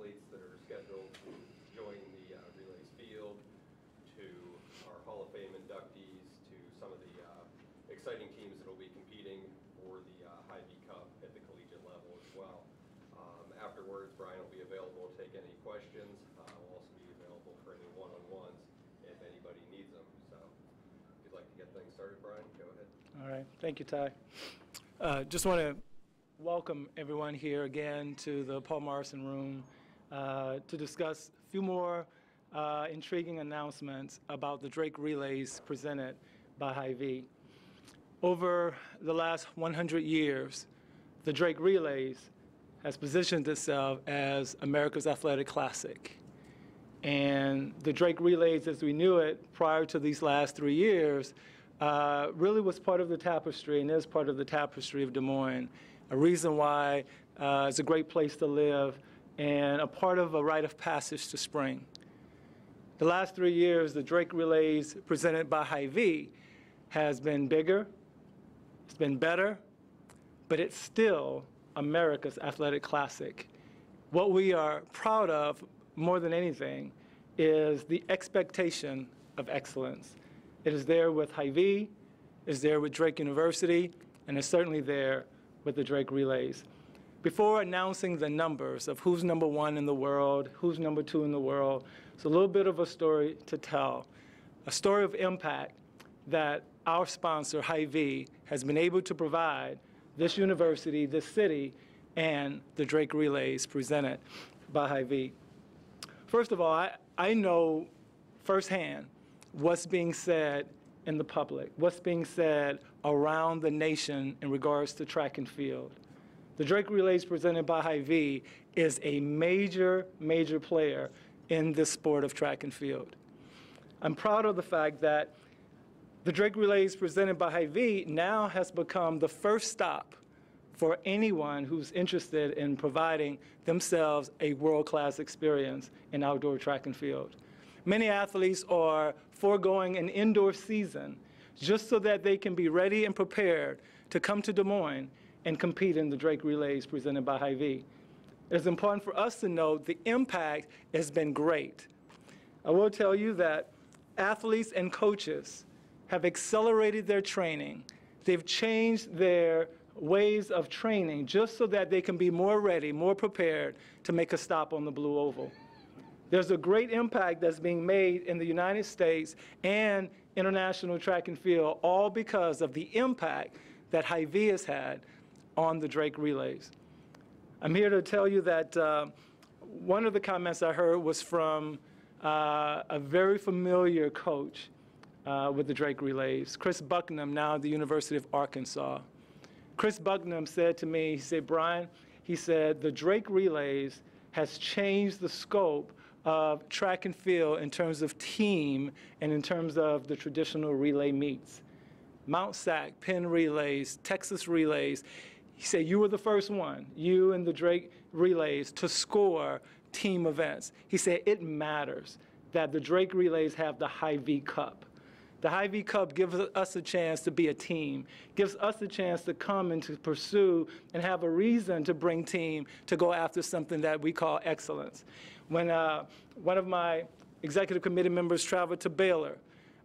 athletes that are scheduled to join the relays field, to our Hall of Fame inductees, to some of the exciting teams that will be competing for the Hyvee Cup at the collegiate level as well. Afterwards, Brian will be available to take any questions. We'll also be available for any one-on-ones if anybody needs them. So if you'd like to get things started, Brian, go ahead. All right. Thank you, Ty. Just want to welcome everyone here again to the Paul Morrison Room to discuss a few more intriguing announcements about the Drake Relays presented by Hyvee. Over the last 100 years, the Drake Relays has positioned itself as America's athletic classic. And the Drake Relays, as we knew it prior to these last 3 years, really was part of the tapestry and is part of the tapestry of Des Moines, a reason why it's a great place to live and a part of a rite of passage to spring. The last 3 years, the Drake Relays presented by Hyvee has been bigger, it's been better, but it's still America's athletic classic. What we are proud of more than anything is the expectation of excellence. It is there with Hyvee, it's there with Drake University, and it's certainly there with the Drake Relays. Before announcing the numbers of who's #1 in the world, who's #2 in the world, it's a little bit of a story to tell, a story of impact that our sponsor, Hyvee, has been able to provide this university, this city, and the Drake Relays presented by Hyvee. First of all, I know firsthand what's being said in the public, what's being said around the nation in regards to track and field. The Drake Relays presented by Hyvee is a major, major player in this sport of track and field. I'm proud of the fact that the Drake Relays presented by Hyvee now has become the first stop for anyone who's interested in providing themselves a world-class experience in outdoor track and field. Many athletes are foregoing an indoor season just so that they can be ready and prepared to come to Des Moines and compete in the Drake Relays presented by Hyvee. It's important for us to note the impact has been great. I will tell you that athletes and coaches have accelerated their training. They've changed their ways of training just so that they can be more ready, more prepared to make a stop on the Blue Oval. There's a great impact that's being made in the United States and international track and field, all because of the impact that Hyvee has had on the Drake Relays. I'm here to tell you that one of the comments I heard was from a very familiar coach with the Drake Relays, Chris Bucknam, now at the University of Arkansas. Chris Bucknam said to me, he said, Brian, he said, the Drake Relays has changed the scope of track and field in terms of team and in terms of the traditional relay meets. Mount Sac, Penn Relays, Texas Relays. He said, you were the first one, you and the Drake Relays, to score team events. He said, it matters that the Drake Relays have the Hyvee Cup. The Hyvee Cup gives us a chance to be a team, gives us a chance to come and to pursue and have a reason to bring team to go after something that we call excellence. When one of my executive committee members traveled to Baylor,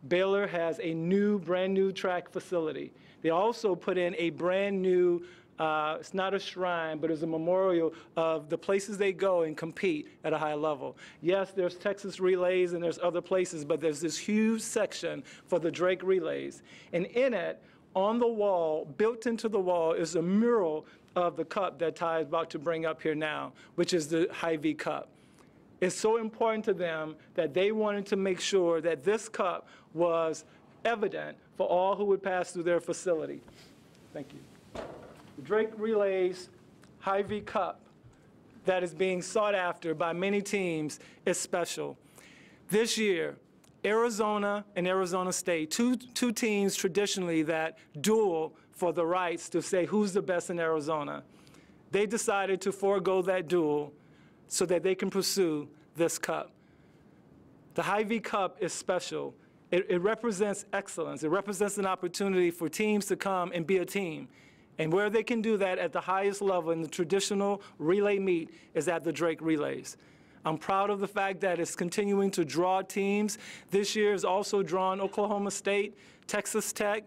Baylor has a brand new track facility. They also put in a brand new it's not a shrine, but it's a memorial of the places they go and compete at a high level. Yes, there's Texas Relays and there's other places, but there's this huge section for the Drake Relays. And in it, on the wall, built into the wall, is a mural of the cup that Ty is about to bring up here now, which is the Hyvee Cup. It's so important to them that they wanted to make sure that this cup was evident for all who would pass through their facility. Thank you. The Drake Relays Hyvee Cup that is being sought after by many teams is special. This year, Arizona and Arizona State, two teams traditionally that duel for the rights to say who's the best in Arizona, they decided to forego that duel so that they can pursue this cup. The Hyvee Cup is special. It represents excellence. It represents an opportunity for teams to come and be a team. And where they can do that at the highest level in the traditional relay meet is at the Drake Relays. I'm proud of the fact that it's continuing to draw teams. This year has also drawn Oklahoma State, Texas Tech.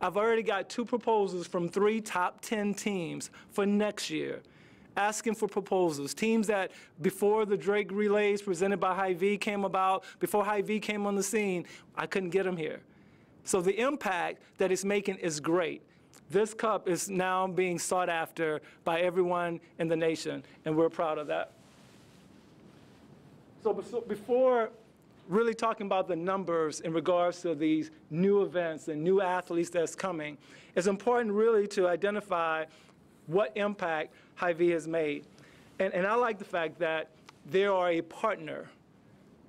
I've already got 2 proposals from 3 top 10 teams for next year, asking for proposals. Teams that before the Drake Relays presented by Hyvee came about, before Hyvee came on the scene, I couldn't get them here. So the impact that it's making is great. This cup is now being sought after by everyone in the nation, and we're proud of that. So before really talking about the numbers in regards to these new events and new athletes that's coming, it's important really to identify what impact Hyvee has made. And I like the fact that they are a partner.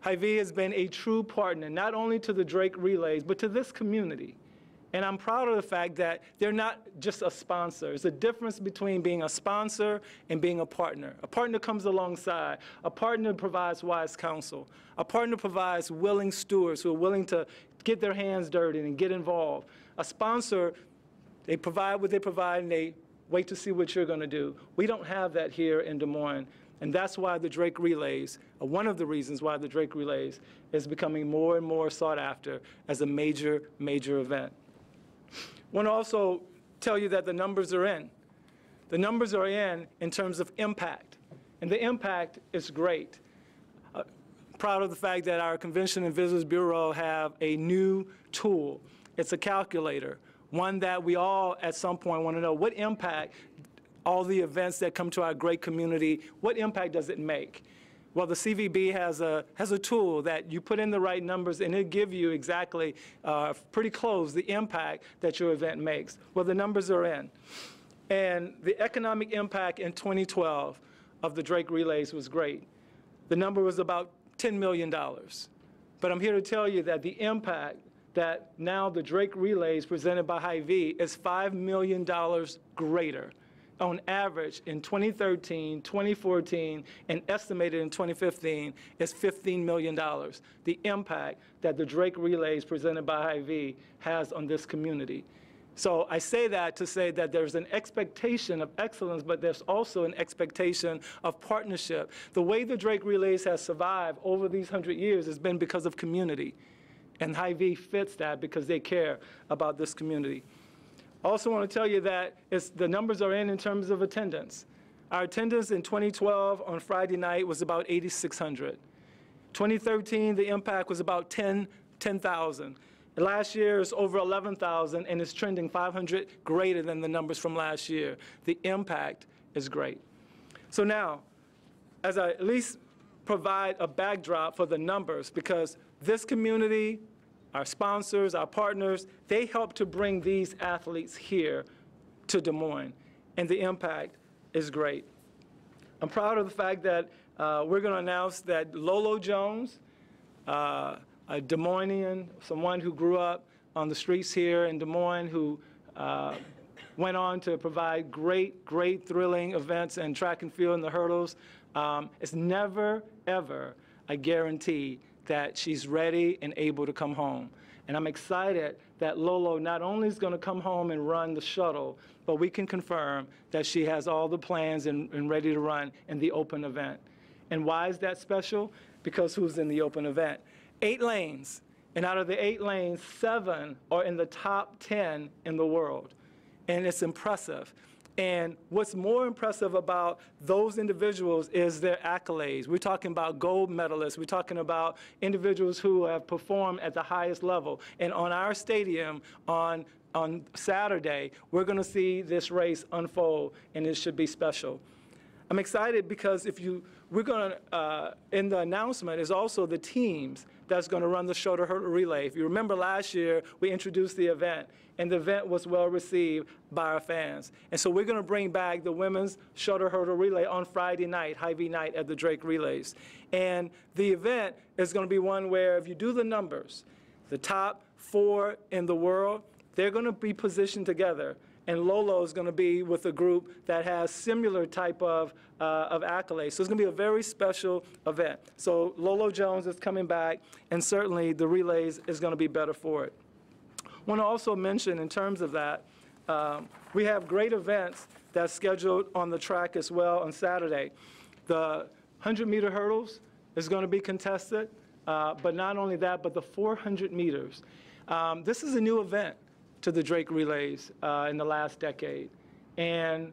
Hyvee has been a true partner, not only to the Drake Relays, but to this community. And I'm proud of the fact that they're not just a sponsor. There's a difference between being a sponsor and being a partner. A partner comes alongside. A partner provides wise counsel. A partner provides willing stewards who are willing to get their hands dirty and get involved. A sponsor, they provide what they provide and they wait to see what you're going to do. We don't have that here in Des Moines. And that's why the Drake Relays, one of the reasons why the Drake Relays is becoming more and more sought after as a major, major event. I want to also tell you that the numbers are in. The numbers are in terms of impact, and the impact is great. Proud of the fact that our Convention and Visitors Bureau have a new tool. It's a calculator, one that we all at some point want to know what impact all the events that come to our great community, what impact does it make? Well, the CVB has a tool that you put in the right numbers and it'll give you exactly, pretty close, the impact that your event makes. Well, the numbers are in. And the economic impact in 2012 of the Drake Relays was great. The number was about $10 million. But I'm here to tell you that the impact that now the Drake Relays presented by Hyvee is $5 million greater. On average, in 2013, 2014, and estimated in 2015, is $15 million. The impact that the Drake Relays presented by Hyvee has on this community. So I say that to say that there's an expectation of excellence, but there's also an expectation of partnership. The way the Drake Relays has survived over these 100 years has been because of community. And Hyvee fits that because they care about this community. I also want to tell you that the numbers are in terms of attendance. Our attendance in 2012 on Friday night was about 8,600. 2013, the impact was about 10,000. Last year is over 11,000, and it's trending 500 greater than the numbers from last year. The impact is great. So now, as I at least provide a backdrop for the numbers, because this community, our sponsors, our partners, they help to bring these athletes here to Des Moines, and the impact is great. I'm proud of the fact that we're going to announce that Lolo Jones, a Des Moinean, someone who grew up on the streets here in Des Moines, who went on to provide great, great thrilling events in track and field and the hurdles, it's never, ever a guarantee that she's ready and able to come home. And I'm excited that Lolo not only is going to come home and run the shuttle, but we can confirm that she has all the plans and ready to run in the open event. And why is that special? Because who's in the open event? 8 lanes, and out of the 8 lanes, 7 are in the top 10 in the world. And it's impressive. And what's more impressive about those individuals is their accolades. We're talking about gold medalists. We're talking about individuals who have performed at the highest level. And on our stadium on Saturday, we're going to see this race unfold, and it should be special. I'm excited because we're going to, in the announcement is also the teams that's going to run the shoulder hurdle relay. If you remember last year, we introduced the event, and the event was well received by our fans. And so we're going to bring back the women's shoulder hurdle relay on Friday night, Hyvee night at the Drake Relays. And the event is going to be one where if you do the numbers, the top 4 in the world, they're going to be positioned together. And Lolo is going to be with a group that has similar type of accolades. So it's going to be a very special event. So Lolo Jones is coming back, and certainly the relays is going to be better for it. I want to also mention in terms of that, we have great events that's scheduled on the track as well on Saturday. The 100-meter hurdles is going to be contested, but not only that, but the 400 meters. This is a new event to the Drake Relays in the last decade. And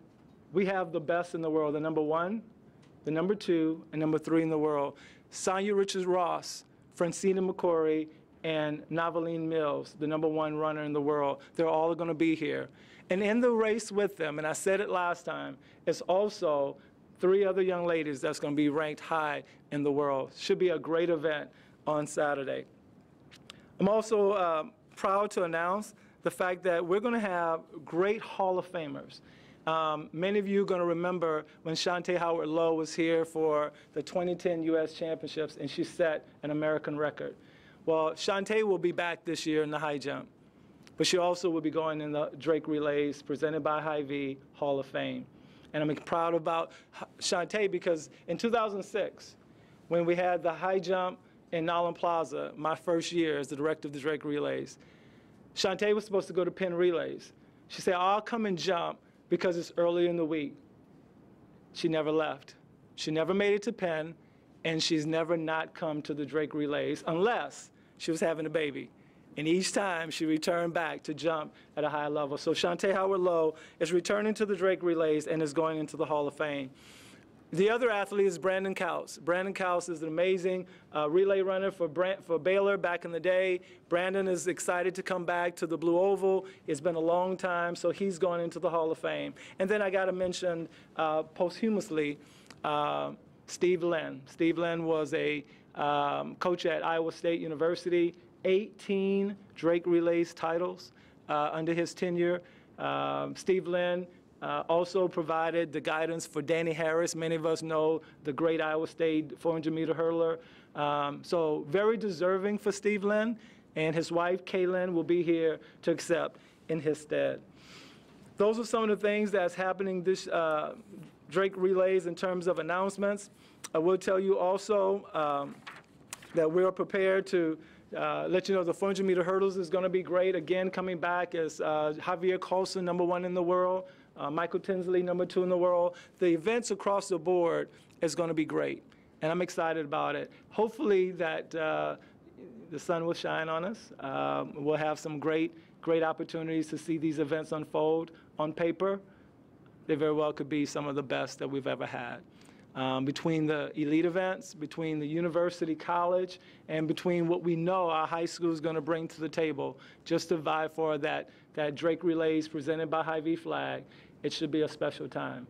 we have the best in the world, the number 1, the number 2, and number 3 in the world. Sonia Richards-Ross, Francina McCory, and Navaline Mills, the number 1 runner in the world. They're all going to be here. And in the race with them, and I said it last time, is also 3 other young ladies that's going to be ranked high in the world. Should be a great event on Saturday. I'm also proud to announce the fact that we're going to have great Hall of Famers. Many of you are going to remember when Shantae Howard-Lowe was here for the 2010 U.S. Championships, and she set an American record. Well, Shantae will be back this year in the high jump, but she also will be going in the Drake Relays presented by Hyvee Hall of Fame. And I'm proud about Shantae because in 2006, when we had the high jump in Nolan Plaza, my first year as the director of the Drake Relays, Shantae was supposed to go to Penn Relays. She said, I'll come and jump because it's early in the week. She never left. She never made it to Penn, and she's never not come to the Drake Relays unless she was having a baby. And each time she returned back to jump at a high level. So Shantae Howard-Lowe is returning to the Drake Relays and is going into the Hall of Fame. The other athlete is Brandon Kaus. Brandon Kaus is an amazing relay runner for Baylor back in the day. Brandon is excited to come back to the Blue Oval. It's been a long time, so he's going into the Hall of Fame. And then I got to mention posthumously Steve Lynn. Steve Lynn was a coach at Iowa State University, 18 Drake Relays titles under his tenure. Steve Lynn also provided the guidance for Danny Harris. Many of us know the great Iowa State 400-meter hurdler. So very deserving for Steve Lynn, and his wife, Kaylin, will be here to accept in his stead. Those are some of the things that's happening this Drake Relays in terms of announcements. I will tell you also that we are prepared to let you know the 400-meter hurdles is going to be great. Again, coming back is Javier Coulson, number 1 in the world. Michael Tinsley, number 2 in the world. The events across the board is going to be great, and I'm excited about it. Hopefully that the sun will shine on us. We'll have some great opportunities to see these events unfold. On paper, they very well could be some of the best that we've ever had. Between the elite events, between the university, college, and between what we know our high school is going to bring to the table, just to vie for that Drake Relays presented by Hyvee flag, it should be a special time.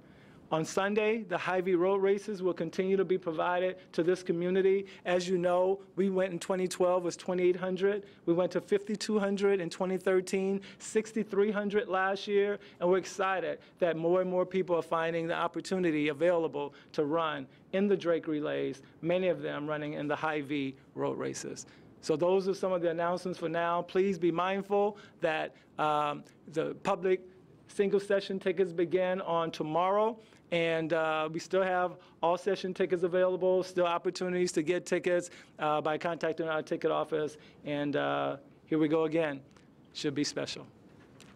On Sunday, the Hyvee road races will continue to be provided to this community. As you know, we went in 2012 was 2,800. We went to 5,200 in 2013, 6,300 last year, and we're excited that more and more people are finding the opportunity available to run in the Drake Relays, many of them running in the Hyvee road races. So those are some of the announcements for now. Please be mindful that the public single session tickets begin on tomorrow. And we still have all session tickets available, still opportunities to get tickets by contacting our ticket office. And here we go again. Should be special.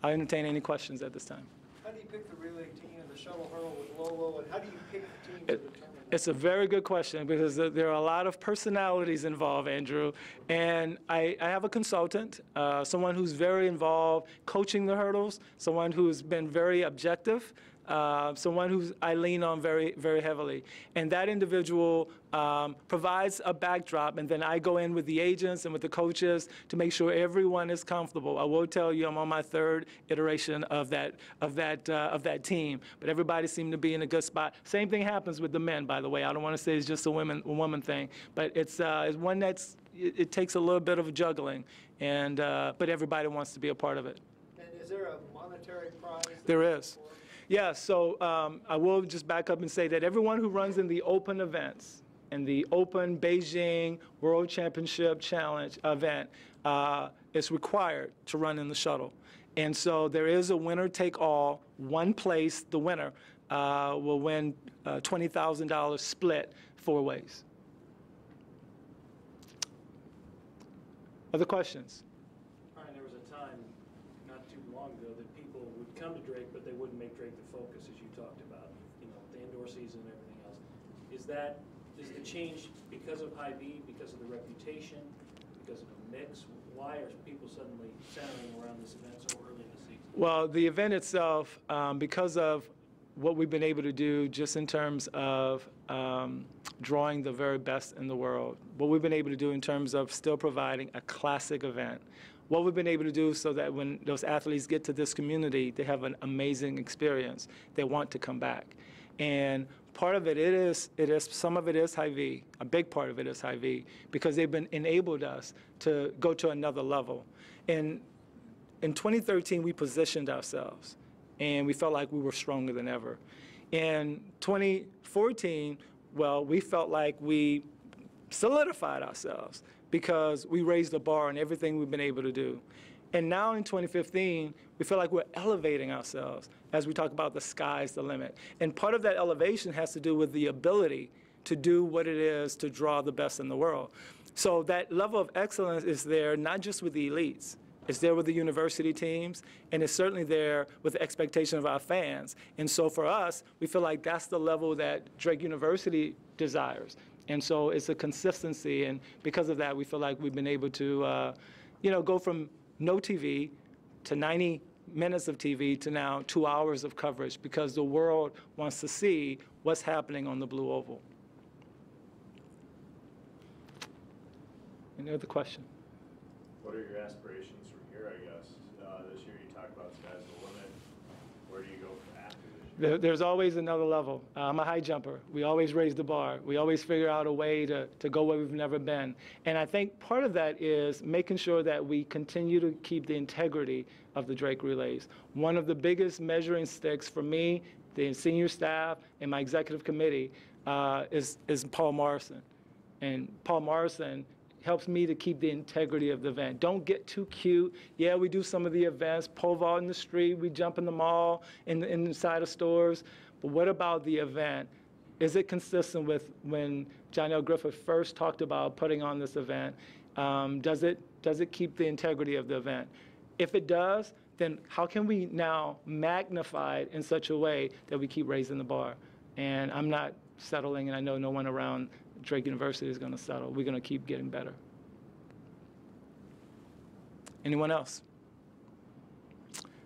I'll entertain any questions at this time. How do you pick the relay team and the shuttle hurdle with Lolo, and how do you pick the team to determine? It's a very good question because there are a lot of personalities involved, Andrew. And I have a consultant, someone who's very involved coaching the hurdles, someone who's been very objective, someone who I lean on very, very heavily. And that individual provides a backdrop, and then I go in with the agents and with the coaches to make sure everyone is comfortable. I will tell you I'm on my 3rd iteration of that team, but everybody seemed to be in a good spot. Same thing happens with the men, by the way. I don't want to say it's just a woman thing, but it's one that's it takes a little bit of juggling, and but everybody wants to be a part of it. And is there a monetary prize? There is. Yeah, so I will just back up and say that everyone who runs in the open events, in the Open Beijing World Championship Challenge event, is required to run in the shuttle. And so there is a winner-take-all. One place, the winner, will win $20,000 split 4 ways. Other questions? Brian, there was a time not too long ago that people would come to Drake, but they wouldn't make Drake the focus, as you talked about, you know, the indoor season and everything else. Is the change because of Hy-Vee, because of the reputation, because of the mix? Why are people suddenly centering around this event so early in the season? Well, the event itself, because of what we've been able to do just in terms of drawing the very best in the world, what we've been able to do in terms of still providing a classic event, what we've been able to do so that when those athletes get to this community, they have an amazing experience. They want to come back. And part of it is some of it is Hy-Vee. A big part of it is Hy-Vee because they've been enabled us to go to another level. And in 2013, we positioned ourselves, and we felt like we were stronger than ever. In 2014, well, we felt like we solidified ourselves because we raised the bar on everything we've been able to do. And now in 2015, we feel like we're elevating ourselves as we talk about the sky's the limit. And part of that elevation has to do with the ability to do what it is to draw the best in the world. So that level of excellence is there not just with the elites. It's there with the university teams, and it's certainly there with the expectation of our fans. And so for us, we feel like that's the level that Drake University desires. And so it's a consistency, and because of that, we feel like we've been able to, go from no TV to 90 minutes of TV to now 2 hours of coverage because the world wants to see what's happening on the Blue Oval. Any other question? What are your aspirations from here, I guess? This year you talk about sky's the limit. Where do you go from after this year? There's always another level. I'm a high jumper. We always raise the bar. We always figure out a way to go where we've never been. And I think part of that is making sure that we continue to keep the integrity of the Drake Relays. One of the biggest measuring sticks for me, the senior staff, and my executive committee is Paul Morrison. And Paul Morrison helps me to keep the integrity of the event. Don't get too cute. Yeah, we do some of the events, pole vault in the street, we jump in the mall, inside of stores. But what about the event? Is it consistent with when John L. Griffith first talked about putting on this event? Does it keep the integrity of the event? If it does, then how can we now magnify it in such a way that we keep raising the bar? And I'm not settling, and I know no one around Drake University is going to settle. We're going to keep getting better. Anyone else?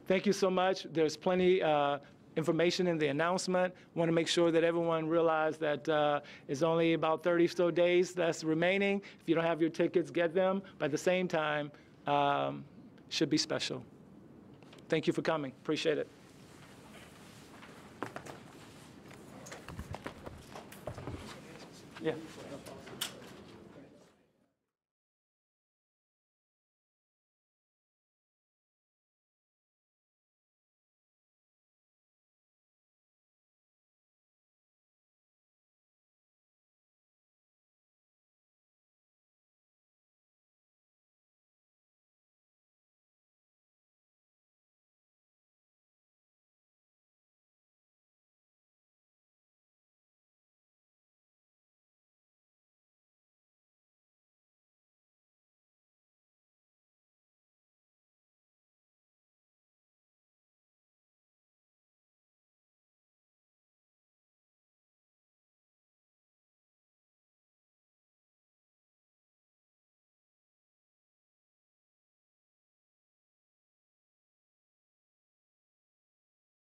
Thank you so much. There's plenty information in the announcement. Want to make sure that everyone realizes that it's only about 30 so days that's remaining. If you don't have your tickets, get them. But at the same time, should be special. Thank you for coming. Appreciate it. Yeah.